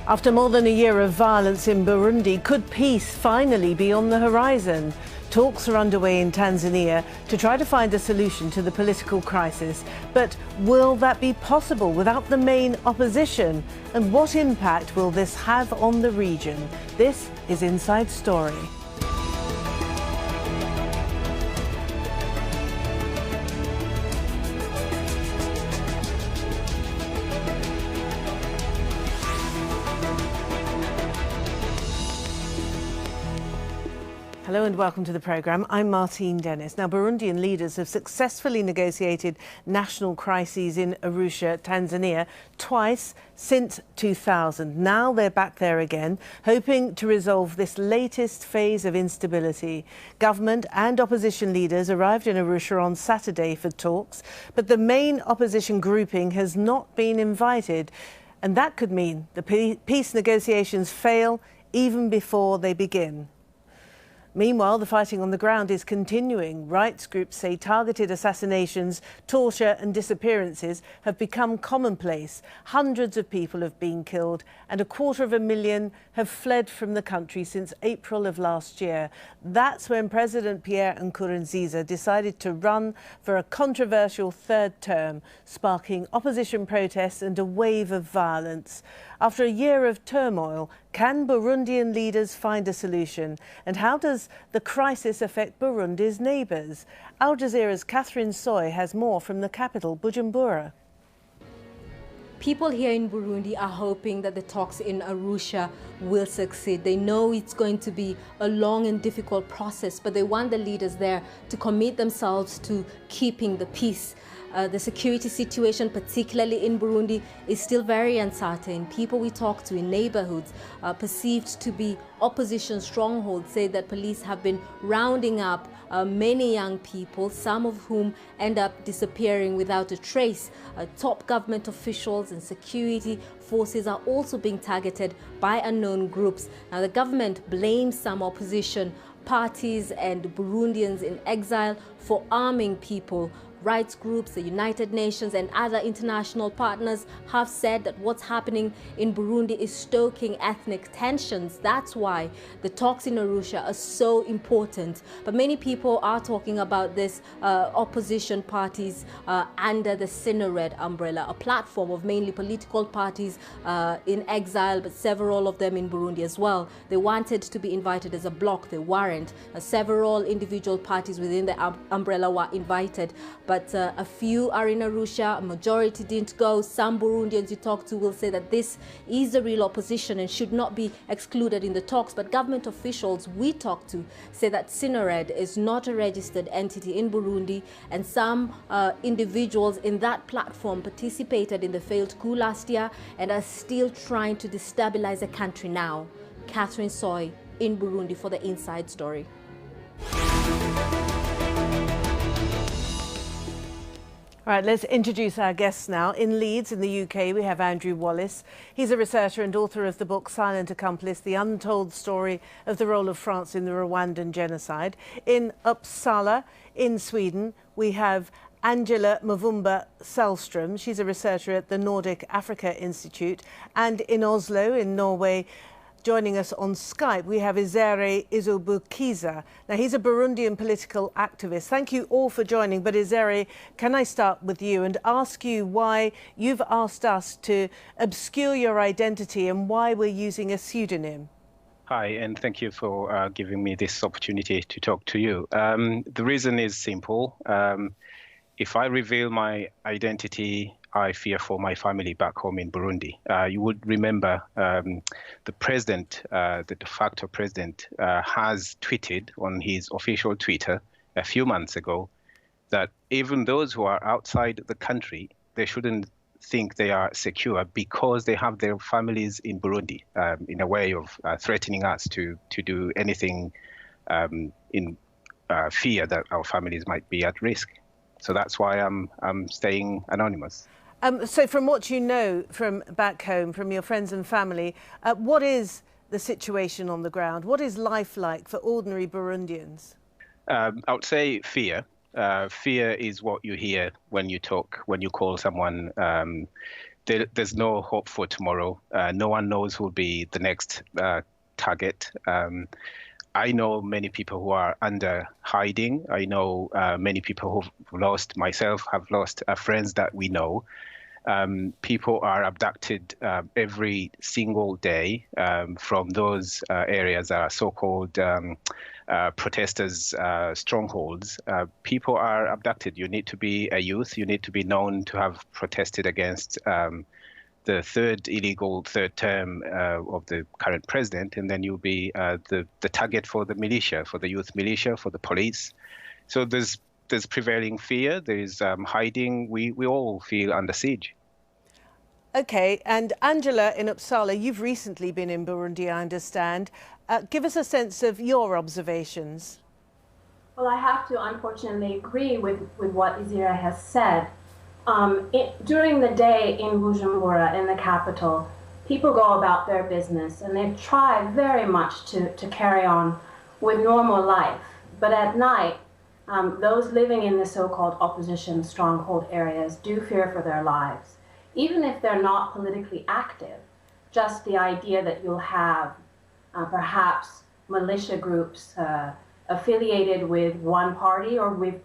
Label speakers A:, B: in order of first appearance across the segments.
A: After more than a year of violence in Burundi, could peace finally be on the horizon? Talks are underway in Tanzania to try to find a solution to the political crisis. But will that be possible without the main opposition? And what impact will this have on the region? This is Inside Story. Hello and welcome to the programme. I'm Martine. Now, Burundian leaders have successfully negotiated national crises in Arusha, Tanzania, twice since 2000. Now they're back there again, hoping to resolve this latest phase of instability. Government and opposition leaders arrived in Arusha on Saturday for talks, but the main opposition grouping has not been invited. And that could mean the peace negotiations fail even before they begin. Meanwhile, the fighting on the ground is continuing. Rights groups say targeted assassinations, torture and disappearances have become commonplace. Hundreds of people have been killed and 250,000 have fled from the country since April of last year. That's when President Pierre Nkurunziza decided to run for a controversial third term, sparking opposition protests and a wave of violence. After a year of turmoil, can Burundian leaders find a solution? And how does the crisis affect Burundi's neighbours? Al Jazeera's Catherine Soy has more from the capital, Bujumbura.
B: People here in Burundi are hoping that the talks in Arusha will succeed. They know it's going to be a long and difficult process, but they want the leaders there to commit themselves to keeping the peace. The security situation, particularly in Burundi, is still very uncertain. People we talk to in neighborhoods perceived to be opposition strongholds say that police have been rounding up many young people, some of whom end up disappearing without a trace. Top government officials and security forces are also being targeted by unknown groups. Now, the government blames some opposition parties and Burundians in exile for arming people. Rights groups, the United Nations and other international partners have said that what's happening in Burundi is stoking ethnic tensions. That's why the talks in Arusha are so important. But many people are talking about this opposition parties under the Synored umbrella, a platform of mainly political parties in exile, but several of them in Burundi as well. They wanted to be invited as a bloc. They weren't. Several individual parties within the umbrella were invited, but a few are in Arusha, a majority didn't go. Some Burundians you talk to will say that this is the real opposition and should not be excluded in the talks. But government officials we talk to say that Synored is not a registered entity in Burundi, and some individuals in that platform participated in the failed coup last year and are still trying to destabilize the country now. Catherine Soy in Burundi for the Inside Story.
A: All right, let's introduce our guests now. In Leeds, in the UK, we have Andrew Wallis. He's a researcher and author of the book Silent Accomplice, the untold story of the role of France in the Rwandan genocide. In Uppsala, in Sweden, we have Angela Muvumba Sellstrom. She's a researcher at the Nordic Africa Institute. And in Oslo, in Norway, joining us on Skype, we have Izere Izobukiza. Now, he's a Burundian political activist. Thank you all for joining. But Izere, can I start with you and ask you why you've asked us to obscure your identity and why we're using a pseudonym?
C: Hi, and thank you for giving me this opportunity to talk to you. The reason is simple. If I reveal my identity, I fear for my family back home in Burundi. You would remember the president, the de facto president, has tweeted on his official Twitter a few months ago that even those who are outside the country, they shouldn't think they are secure because they have their families in Burundi, in a way of threatening us to do anything in fear that our families might be at risk. So that's why I'm staying anonymous.
A: So from what you know from back home, from your friends and family, what is the situation on the ground? What is life like for ordinary Burundians?
C: I would say fear. Fear is what you hear when you talk, when you call someone there's no hope for tomorrow. No one knows who will be the next target. I know many people who are under hiding. I know many people who've lost, myself have lost friends that we know. People are abducted every single day from those areas that are so-called protesters' strongholds. People are abducted. You need to be a youth. You need to be known to have protested against the third term of the current president, and then you'll be the target for the militia, for the youth militia, for the police. So there's prevailing fear. There's hiding. We all feel under siege.
A: Okay, and Angela in Uppsala, you've recently been in Burundi, I understand. Give us a sense of your observations.
D: Well, I have to unfortunately agree with what Izere has said. During the day in Bujumbura, in the capital, people go about their business and they've tried very much to carry on with normal life. But at night, those living in the so-called opposition stronghold areas do fear for their lives. Even if they're not politically active, just the idea that you'll have perhaps militia groups affiliated with one party or with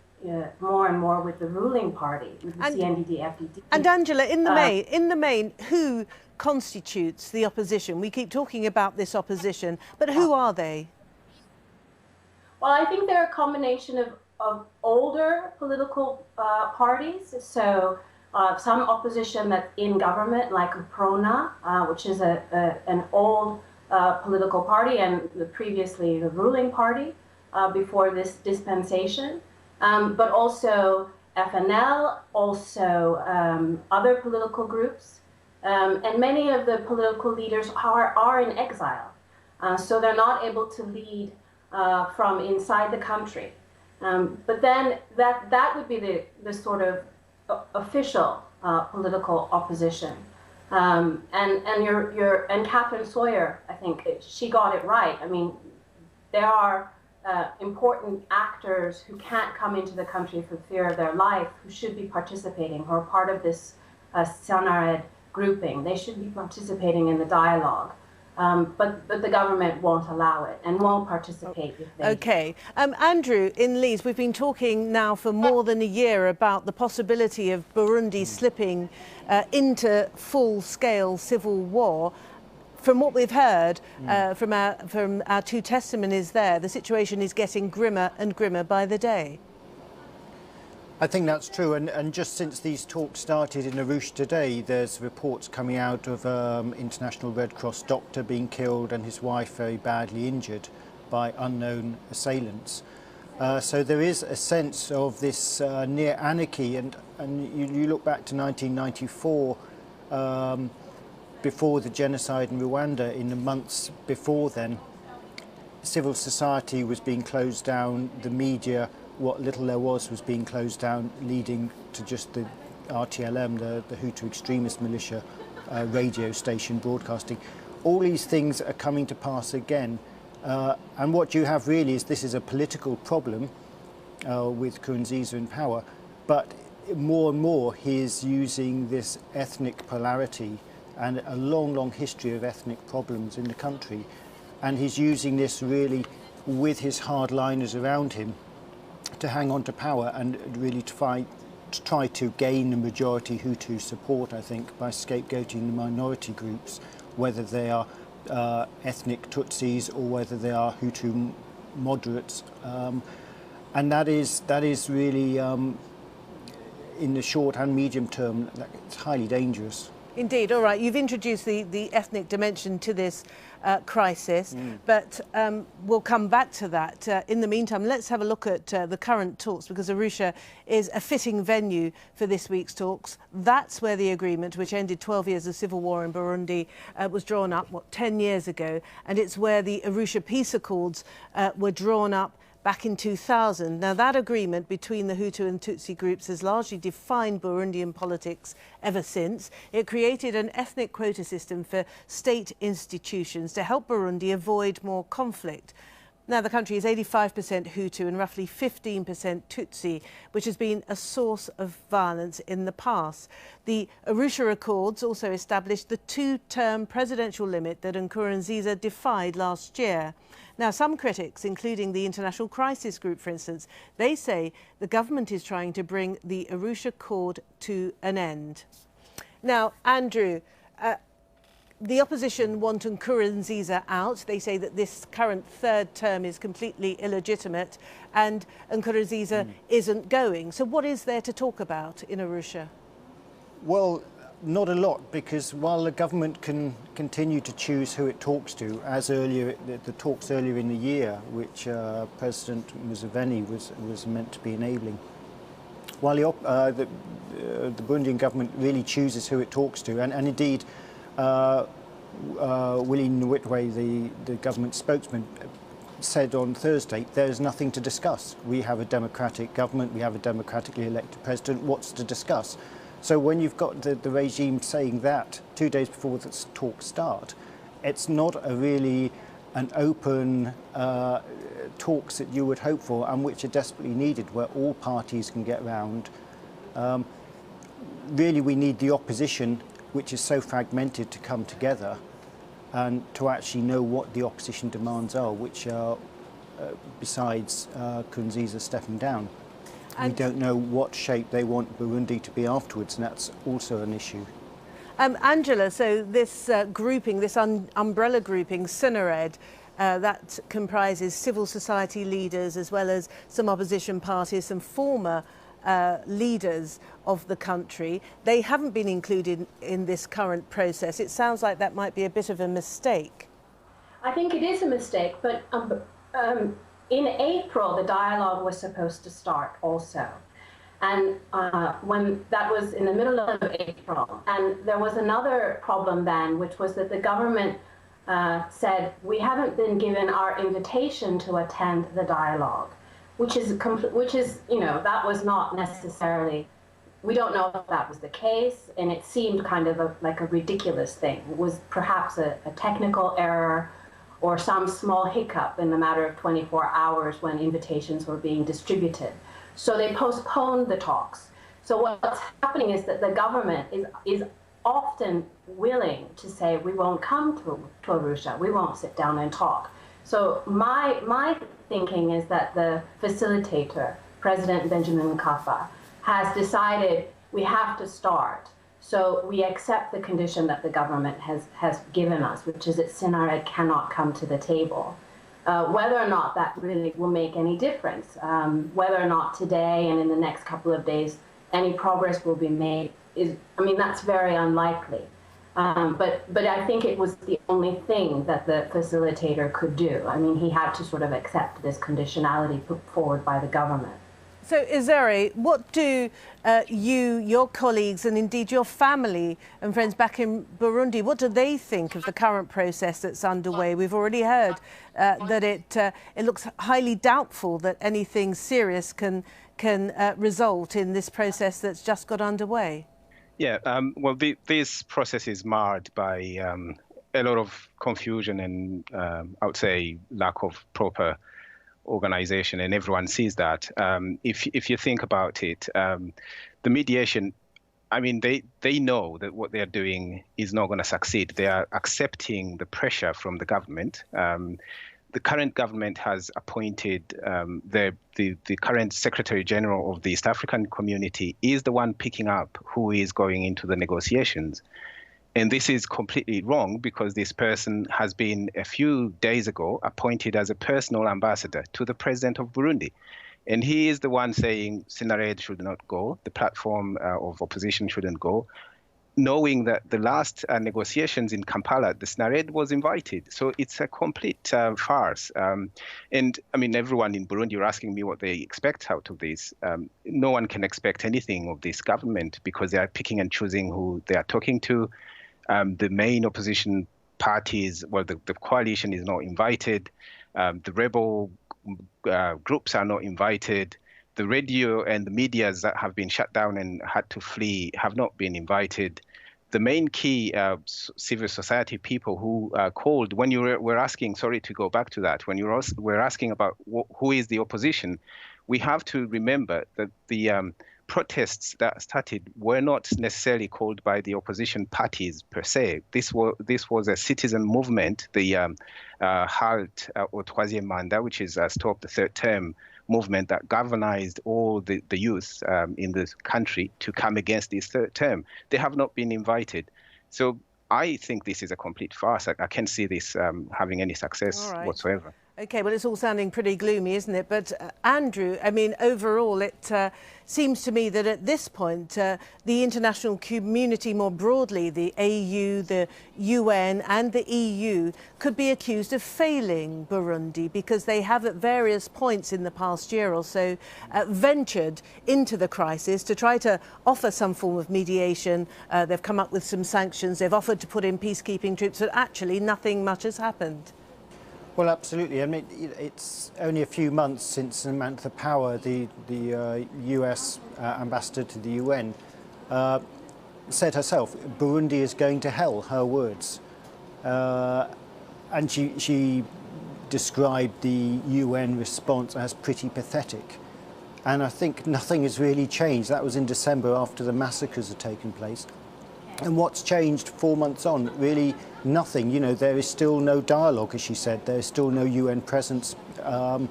D: more and more with the ruling party, with the CNDD-FDD.
A: And Angela, in the main, who constitutes the opposition? We keep talking about this opposition, but who are they?
D: Well, I think they're a combination of older political parties. So some opposition that's in government, like UPRONA, which is an old political party and previously the ruling party before this dispensation. But also FNL, also other political groups, and many of the political leaders are in exile, so they're not able to lead from inside the country. But then that would be the sort of official political opposition. And Catherine Sawyer, I think she got it right. I mean, there are important actors who can't come into the country for fear of their life, who should be participating, who are part of this Sanared grouping. They should be participating in the dialogue. But the government won't allow it and won't participate if they...
A: Okay. Andrew, in Leeds, we've been talking now for more than a year about the possibility of Burundi slipping into full-scale civil war. From what we've heard from our two testimonies there, the situation is getting grimmer and grimmer by the day.
E: I think that's true, and just since these talks started in Arusha today, there's reports coming out of International Red Cross doctor being killed and his wife very badly injured by unknown assailants. So there is a sense of this near anarchy, and you look back to 1994, before the genocide in Rwanda, in the months before then, civil society was being closed down, the media, what little there was being closed down, leading to just the RTLM, the Hutu extremist militia radio station broadcasting. All these things are coming to pass again. And what you have really is this is a political problem with Nkurunziza in power, but more and more he is using this ethnic polarity and a long, long history of ethnic problems in the country. And he's using this really with his hardliners around him to hang on to power and really to try to gain the majority Hutu support, I think, by scapegoating the minority groups, whether they are ethnic Tutsis or whether they are Hutu moderates. And that is really, in the short and medium term, it's highly dangerous.
A: Indeed. All right, you've introduced the ethnic dimension to this crisis, but we'll come back to that. In the meantime, let's have a look at the current talks, because Arusha is a fitting venue for this week's talks. That's where the agreement, which ended 12 years of civil war in Burundi, was drawn up, 10 years ago, and it's where the Arusha Peace Accords were drawn up back in 2000. Now, that agreement between the Hutu and Tutsi groups has largely defined Burundian politics ever since. It created an ethnic quota system for state institutions to help Burundi avoid more conflict. Now, the country is 85% Hutu and roughly 15% Tutsi, which has been a source of violence in the past. The Arusha Accords also established the two-term presidential limit that Nkurunziza defied last year. Now, some critics, including the International Crisis Group, for instance, they say the government is trying to bring the Arusha Accord to an end. Now, Andrew, the opposition want Nkurunziza out. They say that this current third term is completely illegitimate and Nkurunziza isn't going. So what is there to talk about in Arusha?
E: Well, not a lot, because while the government can continue to choose who it talks to, as earlier, the talks earlier in the year, which President Museveni was meant to be enabling, while the Burundian government really chooses who it talks to, and indeed Willie Nwitwe, the government spokesman, said on Thursday, there's nothing to discuss. We have a democratic government, we have a democratically elected president, what's to discuss? So when you've got the regime saying that 2 days before the talks start, it's not really an open talks that you would hope for and which are desperately needed, where all parties can get round. Really, we need the opposition, which is so fragmented, to come together and to actually know what the opposition demands are, which are, besides Nkurunziza stepping down. And we don't know what shape they want Burundi to be afterwards, and that's also an issue.
A: Angela, so this grouping, this umbrella grouping, Synared, that comprises civil society leaders as well as some opposition parties, some former leaders of the country. They haven't been included in this current process. It sounds like that might be a bit of a mistake.
D: I think it is a mistake, but in April, the dialogue was supposed to start also. And when that was in the middle of April, and there was another problem then, which was that the government said, we haven't been given our invitation to attend the dialogue, which is, you know, that was not necessarily, we don't know if that was the case, and it seemed kind of like a ridiculous thing. It was perhaps a technical error or some small hiccup in the matter of 24 hours when invitations were being distributed. So they postponed the talks. So what's happening is that the government is often willing to say, we won't come to Arusha, we won't sit down and talk. So my thinking is that the facilitator, President Benjamin Mkapa, has decided we have to start. So we accept the condition that the government has given us, which is that Synared cannot come to the table. Whether or not that really will make any difference, whether or not today and in the next couple of days any progress will be made, that's very unlikely. But I think it was the only thing that the facilitator could do. I mean, he had to sort of accept this conditionality put forward by the government.
A: So, Izere, what do you, your colleagues, and indeed your family and friends back in Burundi, what do they think of the current process that's underway? We've already heard that it looks highly doubtful that anything serious can result in this process that's just got underway.
C: Yeah, well, this process is marred by a lot of confusion and I would say lack of proper organization, and everyone sees that. If you think about it, the mediation, I mean, they know that what they're doing is not going to succeed. They are accepting the pressure from the government. The current government has appointed the current Secretary General of the East African Community is the one picking up who is going into the negotiations. And this is completely wrong, because this person has been a few days ago appointed as a personal ambassador to the president of Burundi. And he is the one saying Synared should not go, the platform of opposition shouldn't go, knowing that the last negotiations in Kampala, the Synared was invited. So it's a complete farce. And I mean, everyone in Burundi are asking me what they expect out of this. No one can expect anything of this government, because they are picking and choosing who they are talking to. The main opposition parties, well, the coalition is not invited. The rebel groups are not invited. The radio and the medias that have been shut down and had to flee have not been invited. the main key civil society people who called, when you were asking, sorry to go back to that, when you were asking about who is the opposition, we have to remember that the protests that started were not necessarily called by the opposition parties per se. This was a citizen movement, the HALT or Troisième Mandat, which is Stop the Third Term movement that galvanized all the youth in the country to come against this third term. They have not been invited. So I think this is a complete farce. I can't see this having any success whatsoever.
A: Okay, well, it's all sounding pretty gloomy, isn't it? But Andrew, I mean, overall, it seems to me that at this point, the international community more broadly, the AU, the UN and the EU, could be accused of failing Burundi because they have at various points in the past year or so ventured into the crisis to try to offer some form of mediation. They've come up with some sanctions. They've offered to put in peacekeeping troops, but actually nothing much has happened.
E: Well, absolutely. I mean, it's only a few months since Samantha Power, the US ambassador to the UN, said herself, Burundi is going to hell, her words. And she described the UN response as pretty pathetic. And I think nothing has really changed. That was in December after the massacres had taken place. And what's changed 4 months on? Really nothing. You know, there is still no dialogue, as she said. There is still no UN presence. And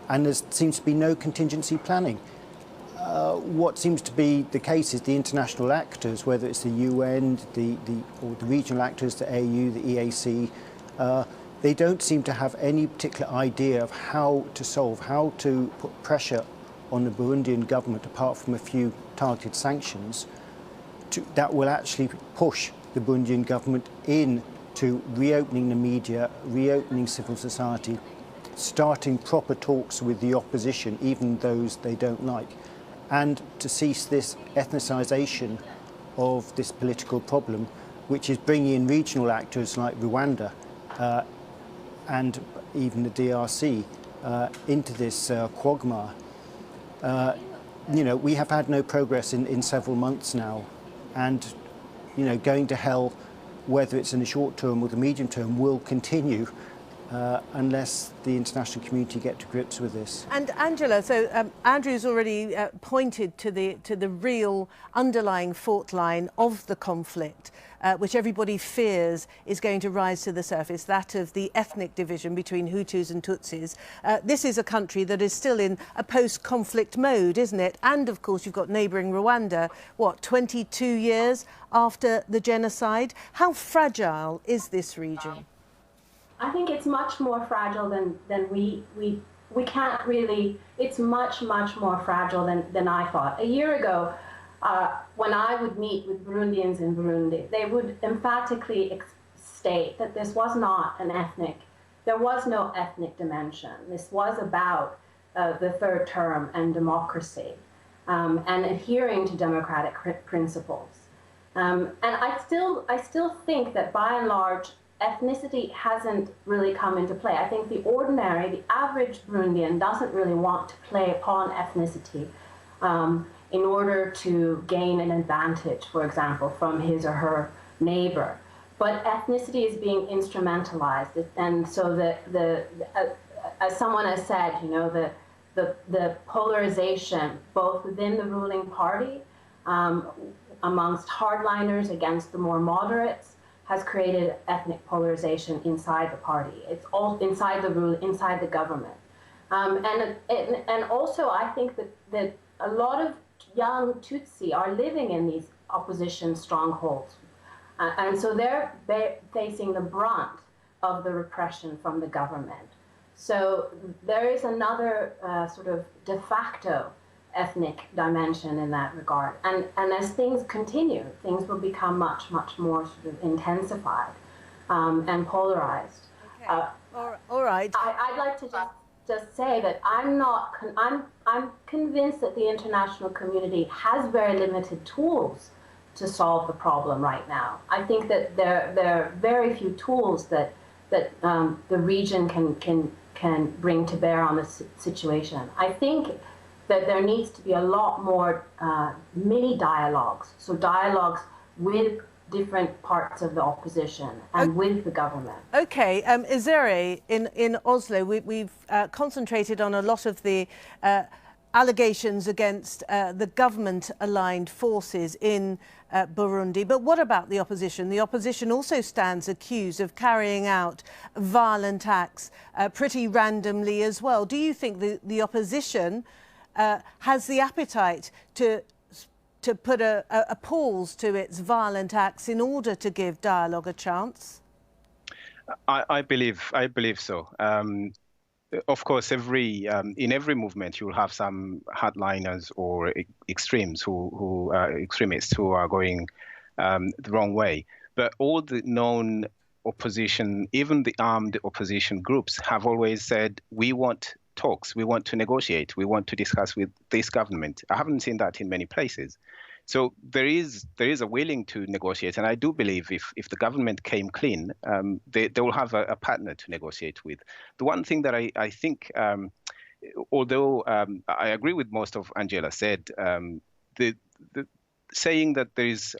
E: there seems to be no contingency planning. What seems to be the case is the international actors, whether it's the UN, or the regional actors, the AU, the EAC, they don't seem to have any particular idea of how to put pressure on the Burundian government, apart from a few targeted sanctions, that will actually push the Burundian government into reopening the media, reopening civil society, starting proper talks with the opposition, even those they don't like, and to cease this ethnicization of this political problem, which is bringing in regional actors like Rwanda and even the DRC into this quagmire. You know, we have had no progress in several months now. And, you know, going to hell, whether it's in the short term or the medium term, will continue unless the international community get to grips with this.
A: And Angela, so Andrew's already pointed to the real underlying fault line of the conflict, which everybody fears is going to rise to the surface, that of the ethnic division between Hutus and Tutsis. This is a country that is still in a post-conflict mode, isn't it? And of course you've got neighbouring Rwanda, what, 22 years after the genocide? How fragile is this region?
D: I think it's much more fragile than we can't really, it's much more fragile than I thought. A year ago, when I would meet with Burundians in Burundi, they would emphatically state that this was not there was no ethnic dimension. This was about the third term and democracy and adhering to democratic principles. And I still think that by and large, ethnicity hasn't really come into play. I think the average Burundian doesn't really want to play upon ethnicity in order to gain an advantage, for example, from his or her neighbor. But ethnicity is being instrumentalized, and so as someone has said, you know, the polarization both within the ruling party, amongst hardliners against the more moderates, has created ethnic polarization inside the party. It's all inside the government, and also I think that a lot of young Tutsi are living in these opposition strongholds, and so they're facing the brunt of the repression from the government. So there is another sort of de facto ethnic dimension in that regard, and as things continue, things will become much more sort of intensified and polarized.
A: Okay. All right.
D: I'd like to just say that I'm convinced that the international community has very limited tools to solve the problem right now. I think that there are very few tools that the region can bring to bear on this situation. I think that there needs to be a lot more mini dialogues, so dialogues with different parts of the opposition and with the government.
A: Okay, Izere, in Oslo, we've concentrated on a lot of the allegations against the government-aligned forces in Burundi. But what about the opposition? The opposition also stands accused of carrying out violent acts pretty randomly as well. Do you think the opposition has the appetite to put a pause to its violent acts in order to give dialogue a chance?
C: I believe so. Of course, in every movement, you'll have some hardliners or extremists who are going the wrong way. But all the known opposition, even the armed opposition groups, have always said, we want talks, we want to negotiate, we want to discuss with this government. I haven't seen that in many places. So there is a willing to negotiate, and I do believe if the government came clean, they will have a partner to negotiate with. The one thing that I think, although I agree with most of Angela said, the saying that there is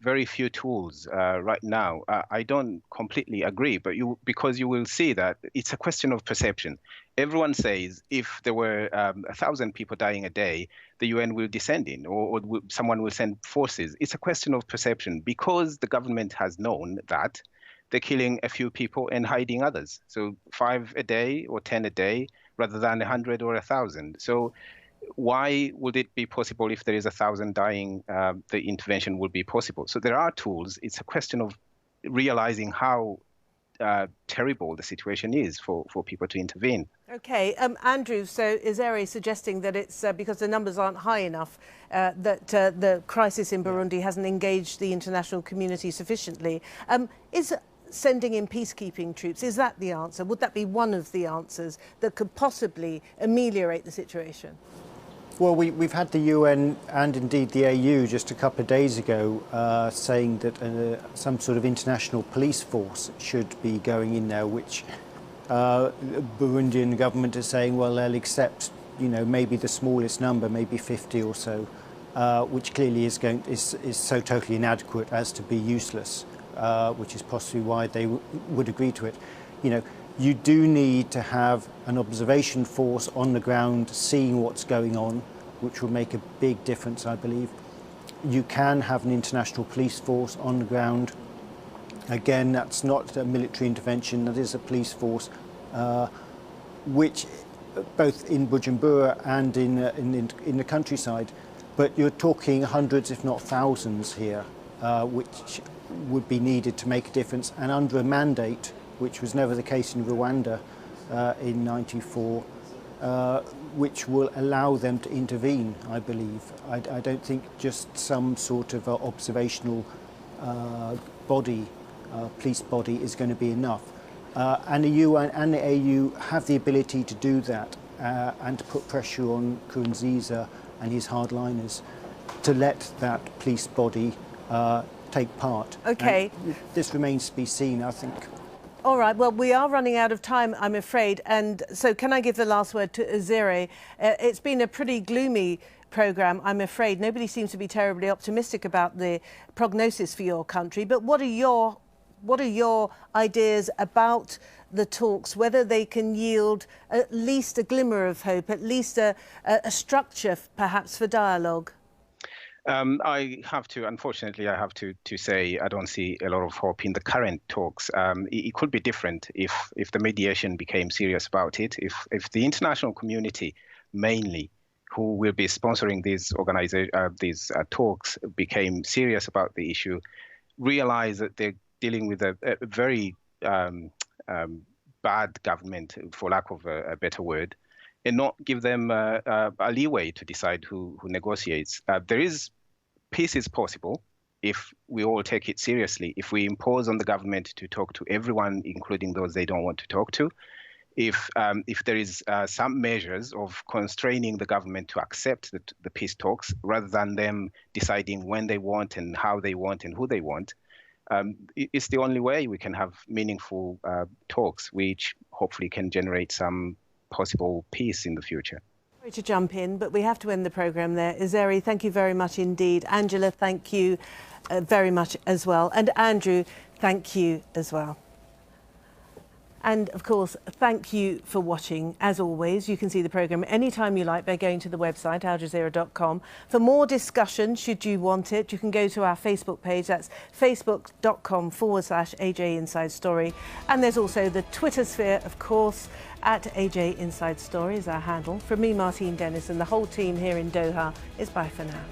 C: very few tools right now, I don't completely agree. But because you will see that it's a question of perception. Everyone says if there were 1,000 people dying a day, the UN will descend in, or someone will send forces. It's a question of perception because the government has known that they're killing a few people and hiding others. So 5 a day or 10 a day rather than 100 or 1,000. So why would it be possible if there is 1,000 dying, the intervention would be possible? So there are tools. It's a question of realizing how terrible the situation is for people to intervene.
A: Okay, Andrew, so Izere suggesting that it's because the numbers aren't high enough that the crisis in Burundi hasn't engaged the international community sufficiently. Is sending in peacekeeping troops, is that the answer? Would that be one of the answers that could possibly ameliorate the situation?
E: Well, we've had the UN and indeed the AU just a couple of days ago saying that some sort of international police force should be going in there, which Burundian government is saying, well, they'll accept, maybe the smallest number, maybe 50 or so, which clearly is so totally inadequate as to be useless, which is possibly why they would agree to it. You do need to have an observation force on the ground seeing what's going on, which will make a big difference, I believe. You can have an international police force on the ground. Again, that's not a military intervention, that is a police force, which both in Bujumbura and in the countryside. But you're talking hundreds, if not thousands here, which would be needed to make a difference, and under a mandate, which was never the case in Rwanda in '94, which will allow them to intervene, I believe. I don't think just some sort of observational body, police body, is going to be enough. And the UN and the AU have the ability to do that and to put pressure on Nkurunziza and his hardliners to let that police body take part.
A: Okay.
E: And this remains to be seen, I think.
A: All right, well, we are running out of time, I'm afraid. And so can I give the last word to Izere? It's been a pretty gloomy programme, I'm afraid. Nobody seems to be terribly optimistic about the prognosis for your country. But what are your ideas about the talks, whether they can yield at least a glimmer of hope, at least a structure, perhaps, for dialogue?
C: Unfortunately, I have to say I don't see a lot of hope in the current talks. It could be different if the mediation became serious about it, if the international community mainly, who will be sponsoring these talks, became serious about the issue, realize that they're dealing with a very bad government, for lack of a better word, and not give them a leeway to decide who negotiates. Peace is possible if we all take it seriously, if we impose on the government to talk to everyone, including those they don't want to talk to, if there is some measures of constraining the government to accept the peace talks, rather than them deciding when they want and how they want and who they want. It's the only way we can have meaningful talks, which hopefully can generate some possible peace in the future.
A: Sorry to jump in, but we have to end the programme there. Izere, thank you very much indeed. Angela, thank you very much as well. And Andrew, thank you as well. And of course, thank you for watching. As always, you can see the programme anytime you like by going to the website, aljazeera.com. For more discussion, should you want it, you can go to our Facebook page. That's facebook.com/AJ Inside Story. And there's also the Twitter sphere, of course, at AJ Inside Story is our handle. From me, Martine Dennis, and the whole team here in Doha, it's bye for now.